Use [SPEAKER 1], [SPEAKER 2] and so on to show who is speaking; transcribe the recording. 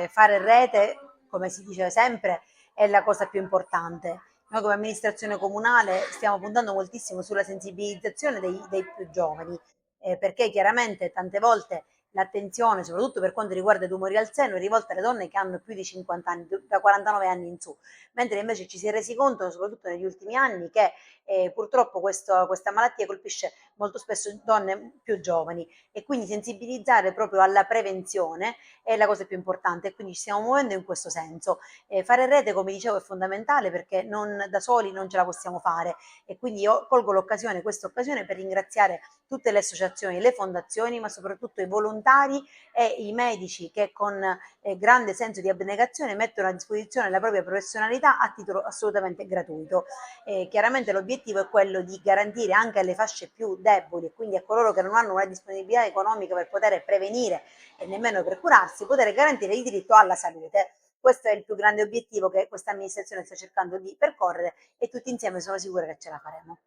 [SPEAKER 1] fare rete, come si dice sempre, è la cosa più importante. Noi come amministrazione comunale stiamo puntando moltissimo sulla sensibilizzazione dei più giovani, perché chiaramente tante volte l'attenzione, soprattutto per quanto riguarda i tumori al seno, è rivolta alle donne che hanno più di 50 anni, da 49 anni in su, mentre invece ci si è resi conto, soprattutto negli ultimi anni, che purtroppo questa malattia colpisce molto spesso donne più giovani e quindi sensibilizzare proprio alla prevenzione è la cosa più importante e quindi ci stiamo muovendo in questo senso. Fare rete, come dicevo, è fondamentale perché da soli non ce la possiamo fare e quindi io colgo questa occasione per ringraziare tutte le associazioni, le fondazioni, ma soprattutto i volontari e i medici che con grande senso di abnegazione mettono a disposizione la propria professionalità a titolo assolutamente gratuito. Chiaramente l'obiettivo è quello di garantire anche alle fasce più deboli e quindi a coloro che non hanno una disponibilità economica per poter prevenire e nemmeno per curarsi, poter garantire il diritto alla salute. Questo è il più grande obiettivo che questa amministrazione sta cercando di percorrere e tutti insieme sono sicura che ce la faremo.